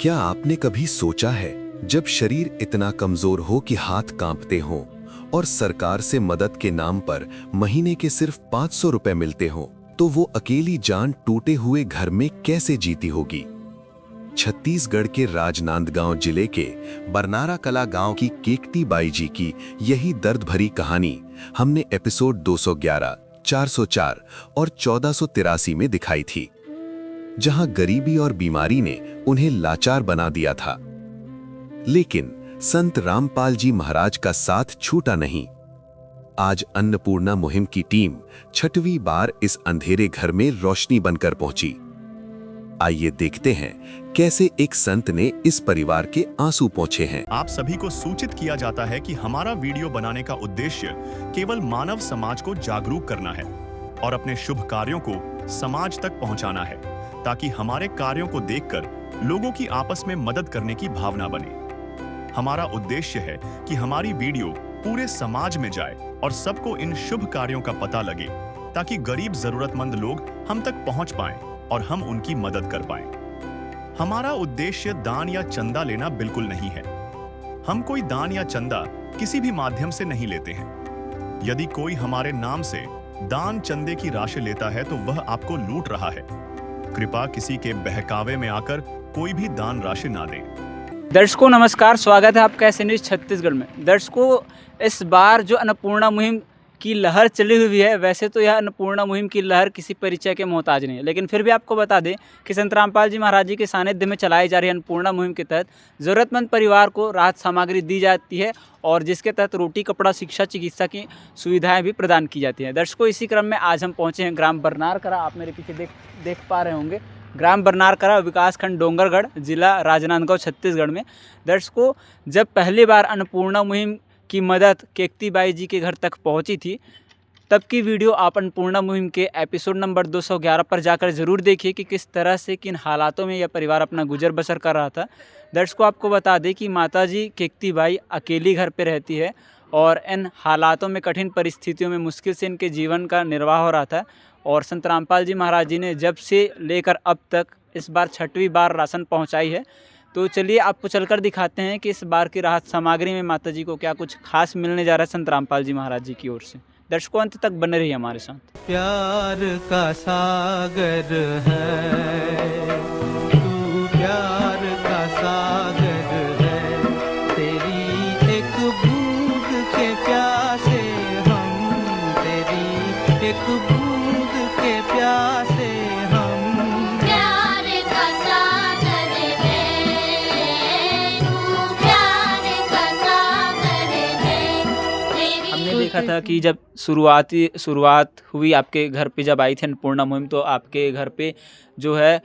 क्या आपने कभी सोचा है, जब शरीर इतना कमजोर हो कि हाथ कांपते हों और सरकार से मदद के नाम पर महीने के सिर्फ 500 रुपए मिलते हों, तो वो अकेली जान टूटे हुए घर में कैसे जीती होगी। छत्तीसगढ़ के राजनांदगांव जिले के बरनारा कला गांव की केकती बाई जी की यही दर्द भरी कहानी हमने एपिसोड 211, 404 और 1483 में दिखाई थी, जहां गरीबी और बीमारी ने उन्हें लाचार बना दिया था। लेकिन संत रामपाल जी महाराज का साथ छूटा नहीं। आज अन्नपूर्णा मुहिम की टीम छठवीं बार इस अंधेरे घर में रोशनी बनकर पहुंची। आइए देखते हैं कैसे एक संत ने इस परिवार के आंसू पोंछे हैं। आप सभी को सूचित किया जाता है कि हमारा वीडियो बनाने का उद्देश्य केवल मानव समाज को जागरूक करना है और अपने शुभ कार्यों को समाज तक पहुंचाना है, ताकि हमारे कार्यों को देखकर लोगों की आपस में मदद करने की भावना बने। हमारा उद्देश्य है कि हमारी वीडियो पूरे समाज में जाए और सबको इन शुभ कार्यों का पता लगे, ताकि गरीब जरूरतमंद लोग हम तक पहुंच पाएं और हम उनकी मदद कर पाएं। हमारा उद्देश्य दान या चंदा लेना बिल्कुल नहीं है। हम कोई दान या चंदा किसी भी माध्यम से नहीं लेते हैं। यदि कोई हमारे नाम से दान चंदे की राशि लेता है तो वह आपको लूट रहा है। कृपया किसी के बहकावे में आकर कोई भी दान राशि ना दें। दर्शकों नमस्कार, स्वागत है आपका ऐसे न्यूज़ छत्तीसगढ़ में। दर्शकों, इस बार जो अन्नपूर्णा मुहिम की लहर चली हुई है, वैसे तो यह अन्नपूर्णा मुहिम की लहर किसी परिचय के मोहताज नहीं है, लेकिन फिर भी आपको बता दें कि संत रामपाल जी महाराज जी के सानिध्य में चलाई जा रही अन्नपूर्णा मुहिम के तहत ज़रूरतमंद परिवार को राहत सामग्री दी जाती है और जिसके तहत रोटी, कपड़ा, शिक्षा, चिकित्सा की सुविधाएं भी प्रदान की जाती हैं। दर्शकों, इसी क्रम में आज हम पहुँचे हैं ग्राम बरनारकला। आप मेरे पीछे देख पा रहे होंगे, ग्राम बरनारकला, विकासखंड डोंगरगढ़, जिला राजनांदगांव, छत्तीसगढ़ में। दर्शकों, जब पहली बार अन्नपूर्णा मुहिम की मदद केकती बाई जी के घर तक पहुंची थी, तब की वीडियो आप अन्नपूर्णा मुहिम के एपिसोड नंबर 211 पर जाकर ज़रूर देखिए कि किस तरह से, किन हालातों में यह परिवार अपना गुजर बसर कर रहा था। दर्शकों, आपको बता दें कि माताजी केकती बाई अकेली घर पर रहती है और इन हालातों में, कठिन परिस्थितियों में मुश्किल से इनके जीवन का निर्वाह हो रहा था। और संत रामपाल जी महाराज जी ने जब से लेकर अब तक इस बार छठवीं बार राशन पहुंचाई है। तो चलिए आपको चलकर दिखाते हैं कि इस बार की राहत सामग्री में माताजी को क्या कुछ खास मिलने जा रहा है संत रामपाल जी महाराज जी की ओर से। दर्शकों, अंत तक बने रहिए हमारे साथ। प्यार का सागर है तू, प्यार का सागर है, तेरी एक बूंद के प्यासे हम, तेरी एक बूंद के प्यासे हम। प्यार का सागर है तू, प्यार का सागर है तेरी। हमने देखा था कि जब शुरुआत हुई आपके घर पे, जब आई थी अन्नपूर्णा मुहिम, तो आपके घर पे जो है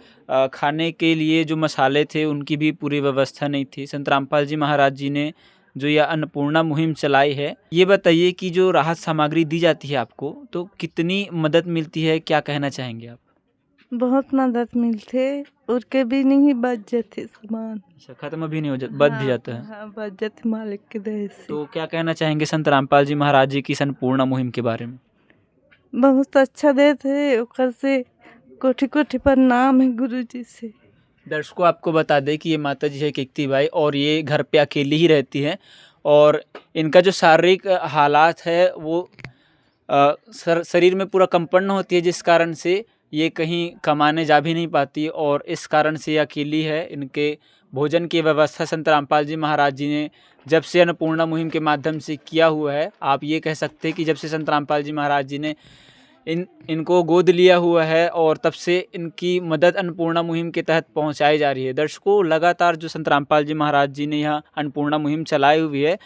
खाने के लिए जो मसाले थे उनकी भी पूरी व्यवस्था नहीं थी। संत रामपाल जी महाराज जी ने जो यह अन्नपूर्णा मुहिम चलाई है, ये बताइए कि जो राहत सामग्री दी जाती है आपको, तो कितनी मदद मिलती है, क्या कहना चाहेंगे आप? बहुत मदद मिलते, उनके भी नहीं बच जाते सामान। अच्छा, खत्म भी नहीं हो जाता, बच भी जाता है। हाँ, बच जाते मालिक के दया से। तो क्या कहना चाहेंगे संत रामपाल जी महाराज जी की अन्नपूर्णा मुहिम के बारे में? बहुत अच्छा देते, ओकर से कोटि कोटि प्रणाम है गुरु जी से। दर्शकों, आपको बता दें कि ये माता जी है केकती बाई और ये घर पे अकेली ही रहती हैं और इनका जो शारीरिक हालात है वो शरीर में पूरा कंपन होती है, जिस कारण से ये कहीं कमाने जा भी नहीं पाती और इस कारण से ये अकेली है। इनके भोजन की व्यवस्था संत रामपाल जी महाराज जी ने जब से अन्नपूर्णा मुहिम के माध्यम से किया हुआ है, आप ये कह सकते हैं कि जब से संत रामपाल जी महाराज जी ने इनको गोद लिया हुआ है और तब से इनकी मदद अन्नपूर्णा मुहिम के तहत पहुंचाई जा रही है। दर्शकों, लगातार जो संत रामपाल जी महाराज जी ने यह अन्नपूर्णा मुहिम चलाई हुई है,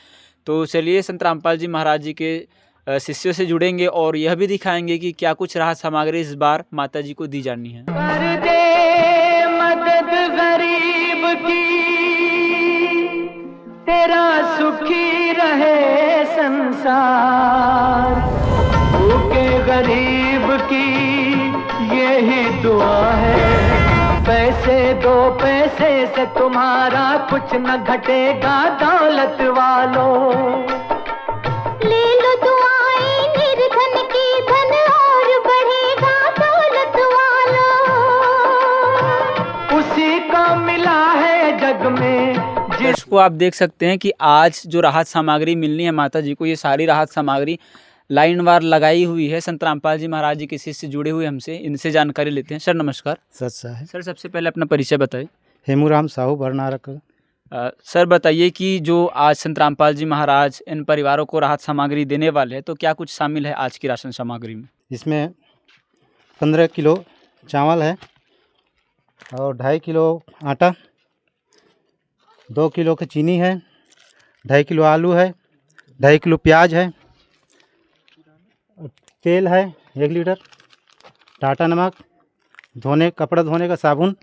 तो चलिए संत रामपाल जी महाराज जी के शिष्यों से जुड़ेंगे और यह भी दिखाएंगे कि क्या कुछ राहत सामग्री इस बार माता जी को दी जानी है। कर दे मदद गरीब की, तेरा सुखी रहे संसार। भूखे गरीब की यही दुआ है, पैसे दो, पैसे से तुम्हारा कुछ न घटेगा दौलत वालों। ले लो दुआएं निर्धन की, धन और बढ़ेगा दौलत वालों। उसी को मिला है जग दर्शकों आप देख सकते हैं कि आज जो राहत सामग्री मिलनी है माता जी को, ये सारी राहत सामग्री लाइनवार लगाई हुई है। संत रामपाल जी महाराज जी किसी से जुड़े हुए हमसे, इनसे जानकारी लेते हैं। सर नमस्कार। सच्चा है। सर सबसे पहले अपना परिचय बताइए। हेमूराम साहू बरनारक। सर बताइए कि जो आज संत रामपाल जी महाराज इन परिवारों को राहत सामग्री देने वाले हैं, तो क्या कुछ शामिल है आज की राशन सामग्री में? इसमें 15 किलो चावल है और 2.5 किलो आटा, 2 किलो की चीनी है, 2.5 किलो आलू है, 2.5 किलो प्याज है, तेल है 1 लीटर, टाटा नमक, कपड़ा धोने का साबुन,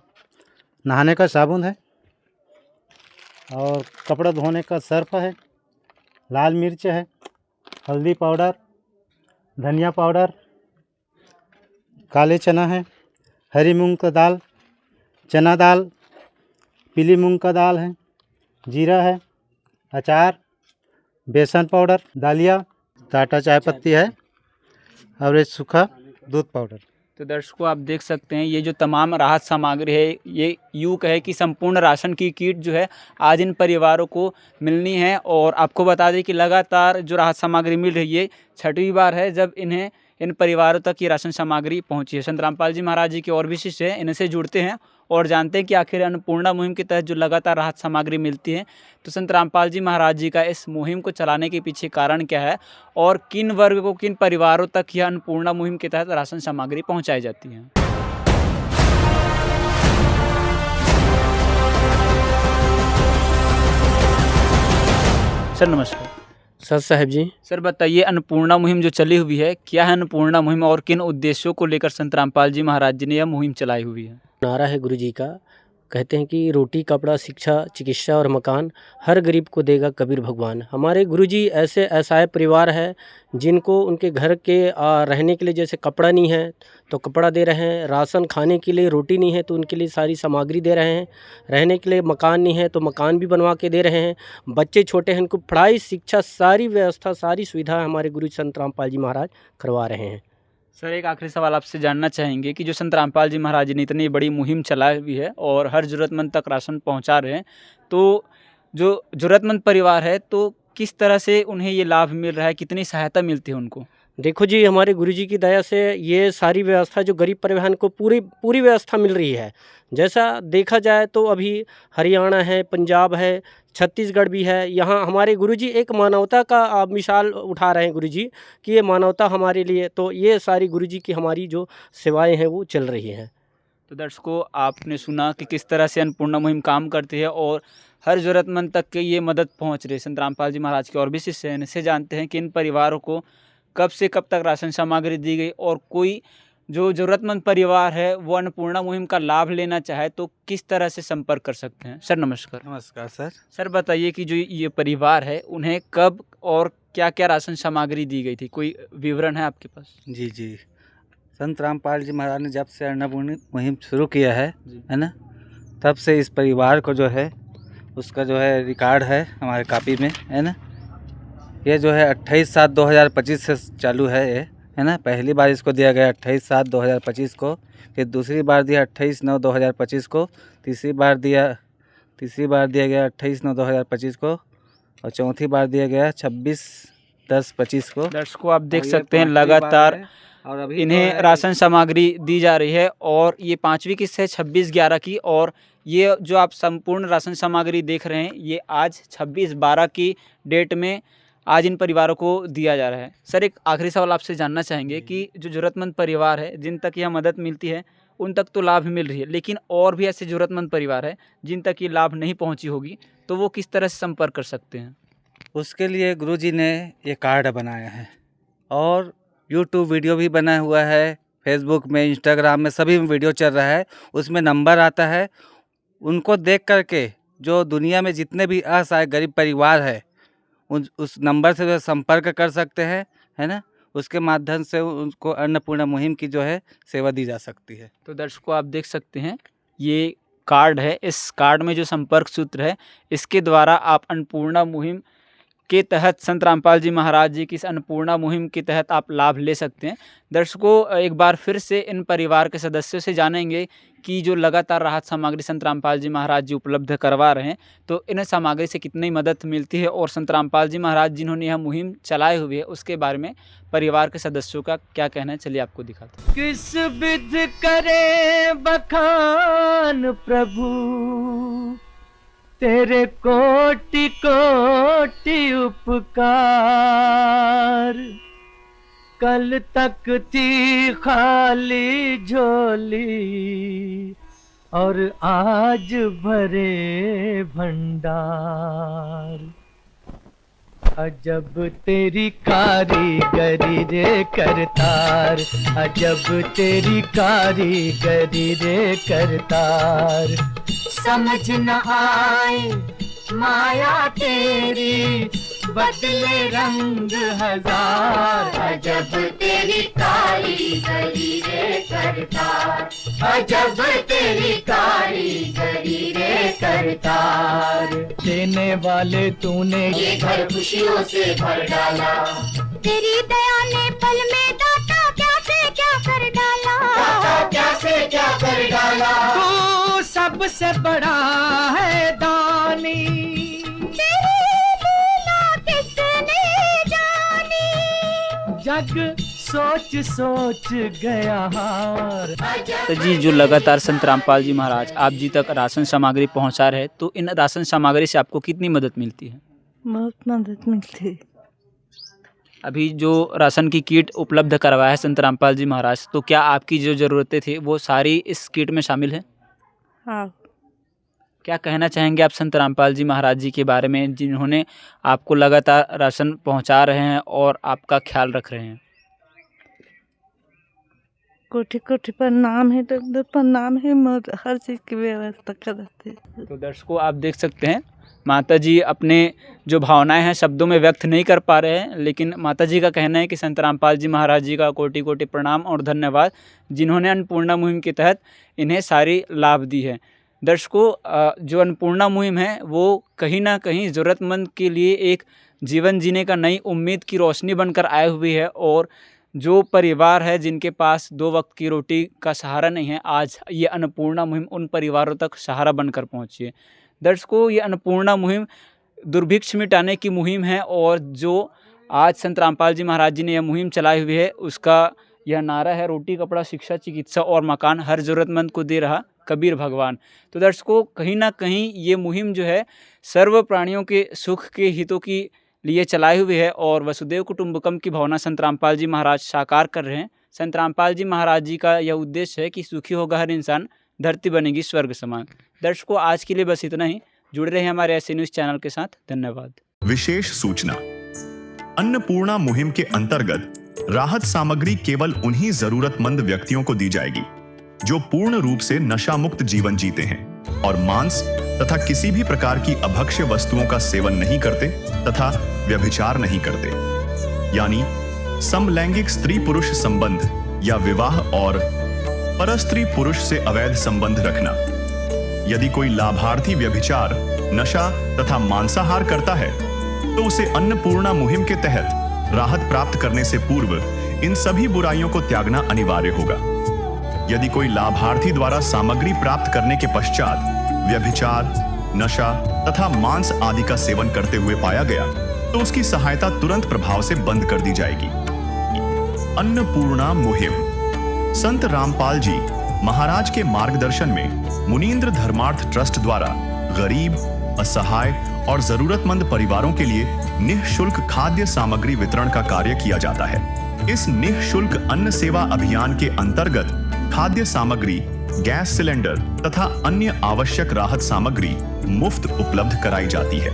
नहाने का साबुन है और कपड़ा धोने का सर्फ है, लाल मिर्च है, हल्दी पाउडर, धनिया पाउडर, काले चना है, हरी मूंग का दाल, चना दाल, पीली मूंग का दाल है, जीरा है, अचार, बेसन पाउडर, दालिया, टाटा चाय पत्ती है और ये सूखा दूध पाउडर। तो दर्शकों आप देख सकते हैं ये जो तमाम राहत सामग्री है, ये यूँ कहे कि संपूर्ण राशन की किट जो है आज इन परिवारों को मिलनी है। और आपको बता दें कि लगातार जो राहत सामग्री मिल रही है, 6वीं बार है जब इन्हें इन परिवारों तक ये राशन सामग्री पहुंची है। संत रामपाल जी महाराज जी के और भी शिष्य हैं, इनसे जुड़ते हैं और जानते हैं कि आखिर अन्नपूर्णा मुहिम के तहत जो लगातार राहत सामग्री मिलती है, तो संत रामपाल जी महाराज जी का इस मुहिम को चलाने के पीछे कारण क्या है और किन वर्ग को, किन परिवारों तक यह अन्नपूर्णा मुहिम के तहत राशन सामग्री पहुँचाई जाती है। सर नमस्कार। सर साहब जी। सर बताइए अन्नपूर्णा मुहिम जो चली हुई है, क्या है अन्नपूर्णा मुहिम और किन उद्देश्यों को लेकर संत रामपाल जी महाराज जी ने यह मुहिम चलाई हुई है? नारा है गुरु जी का, कहते हैं कि रोटी कपड़ा शिक्षा चिकित्सा और मकान हर गरीब को देगा कबीर भगवान। हमारे गुरु जी ऐसे असहाय परिवार है जिनको उनके घर के रहने के लिए जैसे कपड़ा नहीं है तो कपड़ा दे रहे हैं, राशन खाने के लिए रोटी नहीं है तो उनके लिए सारी सामग्री दे रहे हैं, रहने के लिए मकान नहीं है तो मकान भी बनवा के दे रहे हैं, बच्चे छोटे हैं उनको पढ़ाई शिक्षा सारी व्यवस्था सारी सुविधा हमारे गुरु संत रामपाल जी महाराज करवा रहे हैं। सर एक आखिरी सवाल आपसे जानना चाहेंगे कि जो संत रामपाल जी महाराज जी ने इतनी बड़ी मुहिम चलाई हुई है और हर ज़रूरतमंद तक राशन पहुंचा रहे हैं, तो जो ज़रूरतमंद परिवार है तो किस तरह से उन्हें ये लाभ मिल रहा है, कितनी सहायता मिलती है उनको? देखो जी, हमारे गुरुजी की दया से ये सारी व्यवस्था जो गरीब परिवहन को पूरी व्यवस्था मिल रही है। जैसा देखा जाए तो अभी हरियाणा है, पंजाब है, छत्तीसगढ़ भी है। यहाँ हमारे गुरुजी एक मानवता का मिसाल उठा रहे हैं गुरुजी कि ये मानवता हमारे लिए, तो ये सारी गुरुजी की हमारी जो सेवाएं हैं वो चल रही हैं। तो दर्शकों आपने सुना कि किस तरह से अन्नपूर्णा मुहिम काम करती है और हर ज़रूरतमंद तक के ये मदद पहुँच रही है। संत रामपाल जी महाराज के और भी शिष्य हैं, इनसे जानते हैं कि इन परिवारों को कब से कब तक राशन सामग्री दी गई और कोई जो ज़रूरतमंद परिवार है वो अन्नपूर्णा मुहिम का लाभ लेना चाहे तो किस तरह से संपर्क कर सकते हैं। सर नमस्कार। नमस्कार सर। सर बताइए कि जो ये परिवार है उन्हें कब और क्या क्या राशन सामग्री दी गई थी, कोई विवरण है आपके पास? जी जी, संत रामपाल जी महाराज ने जब से अन्नपूर्णा मुहिम शुरू किया है ना, तब से इस परिवार को जो है उसका जो है रिकॉर्ड है हमारे कॉपी में, है ना। ये जो है 28/7/2025 से चालू है ये, है ना। पहली बार इसको दिया गया 28/7/2025 को, फिर दूसरी बार दिया 28/9/2025 को, तीसरी बार दिया गया 28/9/2025 को और चौथी बार दिया गया 26/10/25 को। दर्शकों आप देख सकते हैं लगातार और अभी इन्हें राशन सामग्री दी जा रही है और ये 5वीं किस्त है 26/11 की और ये जो आप संपूर्ण राशन सामग्री देख रहे हैं ये आज 26/12 की डेट में आज इन परिवारों को दिया जा रहा है। सर एक आखिरी सवाल आपसे जानना चाहेंगे कि जो ज़रूरतमंद परिवार है जिन तक यह मदद मिलती है उन तक तो लाभ मिल रही है, लेकिन और भी ऐसे ज़रूरतमंद परिवार है जिन तक ये लाभ नहीं पहुंची होगी, तो वो किस तरह से संपर्क कर सकते हैं? उसके लिए गुरुजी ने ये कार्ड बनाया है और यूट्यूब वीडियो भी बना हुआ है, फेसबुक में, इंस्टाग्राम में सभी में वीडियो चल रहा है। उसमें नंबर आता है, उनको देख करके जो दुनिया में जितने भी असहाय गरीब परिवार है उस नंबर से संपर्क कर सकते हैं, है ना। उसके माध्यम से उनको अन्नपूर्णा मुहिम की जो है सेवा दी जा सकती है। तो दर्शकों आप देख सकते हैं ये कार्ड है, इस कार्ड में जो संपर्क सूत्र है इसके द्वारा आप अन्नपूर्णा मुहिम के तहत संत रामपाल जी महाराज जी की इस अन्नपूर्णा मुहिम के तहत आप लाभ ले सकते हैं। दर्शकों एक बार फिर से इन परिवार के सदस्यों से जानेंगे की जो लगातार राहत सामग्री संत रामपाल जी महाराज जी उपलब्ध करवा रहे हैं, तो इन सामग्री से कितनी मदद मिलती है और संत रामपाल जी महाराज जिन्होंने यह मुहिम चलाई हुई है उसके बारे में परिवार के सदस्यों का क्या कहना है, चलिए आपको दिखाते हैं। किस विध करे बखान प्रभु, तेरे कोटि कोटि उपकार। कल तक थी खाली झोली और आज भरे भंडार। अजब तेरी कारीगरी रे करतार, अजब तेरी कारीगरी रे करतार। समझ न आए माया तेरी, बदले रंग हजार। अजब तेरी कारीगरी रे करतार, अजब तेरी कारीगरी रे करतार। देने वाले तूने ये घर खुशियों से भर डाला, तेरी दया ने पल में दाता क्या से क्या कर डाला, दाता क्या से क्या कर डाला। तू सबसे बड़ा है दानी, तेरी लीला किसने जानी। जग सोच सोच गया हार। तो जी, जो लगातार संत रामपाल जी महाराज आप जी तक राशन सामग्री पहुंचा रहे हैं, तो इन राशन सामग्री से आपको कितनी मदद मिलती है? बहुत मदद मिलती है। अभी जो राशन की किट उपलब्ध करवाया है संत रामपाल जी महाराज, तो क्या आपकी जो ज़रूरतें थी वो सारी इस किट में शामिल है? हाँ। क्या कहना चाहेंगे आप संत रामपाल जी महाराज जी के बारे में, जिन्होंने आपको लगातार राशन पहुंचा रहे हैं और आपका ख्याल रख रहे हैं? कोटि कोटि प्रणाम है, प्रणाम है, हर चीज़ की व्यवस्था करते हैं। तो दर्शकों, आप देख सकते हैं माता जी अपने जो भावनाएं हैं शब्दों में व्यक्त नहीं कर पा रहे हैं, लेकिन माता जी का कहना है कि संत रामपाल जी महाराज जी का कोटि कोटि प्रणाम और धन्यवाद, जिन्होंने अन्नपूर्णा मुहिम के तहत इन्हें सारी लाभ दी है। दर्शकों, जो अन्नपूर्णा मुहिम है वो कहीं ना कहीं ज़रूरतमंद के लिए एक जीवन जीने का नई उम्मीद की रोशनी बनकर आई हुई है, और जो परिवार है जिनके पास 2 वक्त की रोटी का सहारा नहीं है, आज ये अन्नपूर्णा मुहिम उन परिवारों तक सहारा बनकर पहुंची है। दर्शकों, ये अन्नपूर्णा मुहिम दुर्भिक्ष मिटाने की मुहिम है, और जो आज संत रामपाल जी महाराज जी ने यह मुहिम चलाई हुई है उसका यह नारा है, रोटी कपड़ा शिक्षा चिकित्सा और मकान, हर ज़रूरतमंद को दे रहा कबीर भगवान। तो दर्शकों, कहीं ना कहीं ये मुहिम जो है सर्व प्राणियों के सुख के हितों की लिए चलाई हुई है, और वसुदेव कुटुंबकम की भावना संत रामपाल जी महाराज साकार कर रहे हैं। संत रामपाल जी महाराज जी का यह उद्देश्य है कि सुखी होगा हर इंसान, धरती बनेगी स्वर्ग समान। दर्शकों, आज के लिए बस इतना ही। जुड़े रहे हमारे ऐसे न्यूज़ चैनल के साथ। धन्यवाद। विशेष सूचना, अन्नपूर्णा मुहिम के अंतर्गत राहत सामग्री केवल उन्हीं जरूरतमंद व्यक्तियों को दी जाएगी जो पूर्ण रूप से नशा मुक्त जीवन जीते हैं और मांस तथा किसी भी प्रकार की अभक्ष्य वस्तुओं का सेवन नहीं करते तथा व्यभिचार नहीं करते, यानी समलैंगिक स्त्री पुरुष संबंध या विवाह और परस्त्री पुरुष से अवैध संबंध रखना। यदि कोई लाभार्थी व्यभिचार, नशा तथा मांसाहार करता है तो उसे अन्नपूर्णा मुहिम के तहत राहत प्राप्त करने से पूर्व इन सभी बुराइयों को त्यागना अनिवार्य होगा। यदि कोई लाभार्थी द्वारा सामग्री प्राप्त करने के पश्चात व्यभिचार, नशा तथा मांस आदि का सेवन करते हुए पाया गया तो उसकी सहायता तुरंत प्रभाव से बंद कर दी जाएगी। अन्नपूर्णा मुहिम संत रामपाल जी महाराज के मार्गदर्शन में मुनीन्द्र धर्मार्थ ट्रस्ट द्वारा गरीब, असहाय और जरूरतमंद परिवारों के लिए निःशुल्क खाद्य सामग्री वितरण का कार्य किया जाता है। इस निःशुल्क अन्न सेवा अभियान के अंतर्गत खाद्य सामग्री, गैस सिलेंडर तथा अन्य आवश्यक राहत सामग्री मुफ्त उपलब्ध कराई जाती है।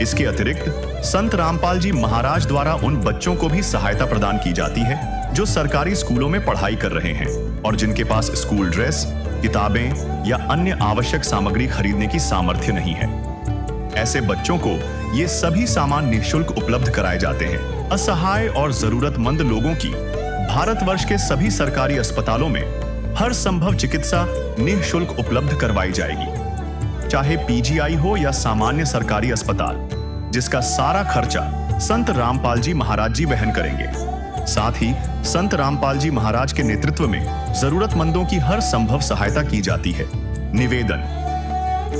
इसके अतिरिक्त संत रामपाल जी महाराज द्वारा उन बच्चों को भी सहायता प्रदान की जाती है जो सरकारी स्कूलों में पढ़ाई कर रहे हैं और जिनके पास स्कूल ड्रेस, किताबें या अन्य आवश्यक सामग्री खरीदने की सामर्थ्य नहीं है। ऐसे बच्चों को ये सभी सामान निःशुल्क उपलब्ध कराए जाते हैं। असहाय और जरूरतमंद लोगों की भारतवर्ष के सभी सरकारी अस्पतालों में हर संभव चिकित्सा निःशुल्क उपलब्ध करवाई जाएगी, चाहे पीजीआई हो या सामान्य सरकारी अस्पताल, जिसका सारा खर्चा संत रामपाल जी महाराज जी वहन करेंगे। साथ ही संत रामपाल जी महाराज के नेतृत्व में जरूरतमंदों की हर संभव सहायता की जाती है। निवेदन: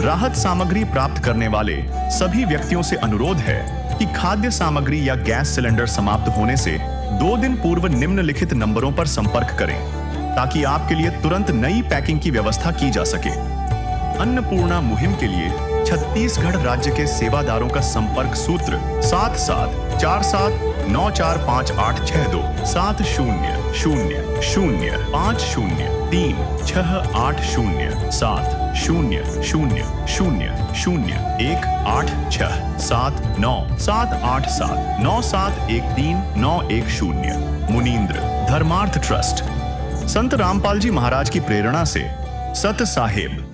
राहत सामग्री प्राप्त करने वाले सभी व्यक्तियों से अनुरोध है कि खाद्य सामग्री या गैस सिलेंडर समाप्त होने से 2 दिन पूर्व निम्नलिखित नंबरों पर संपर्क करें ताकि आपके लिए तुरंत नई पैकिंग की व्यवस्था की जा सके। अन्नपूर्णा मुहिम के लिए छत्तीसगढ़ राज्य के सेवादारों का संपर्क सूत्र 7747945862 700386 मुनींद्र धर्मार्थ ट्रस्ट। संत रामपाल जी महाराज की प्रेरणा से सत साहेब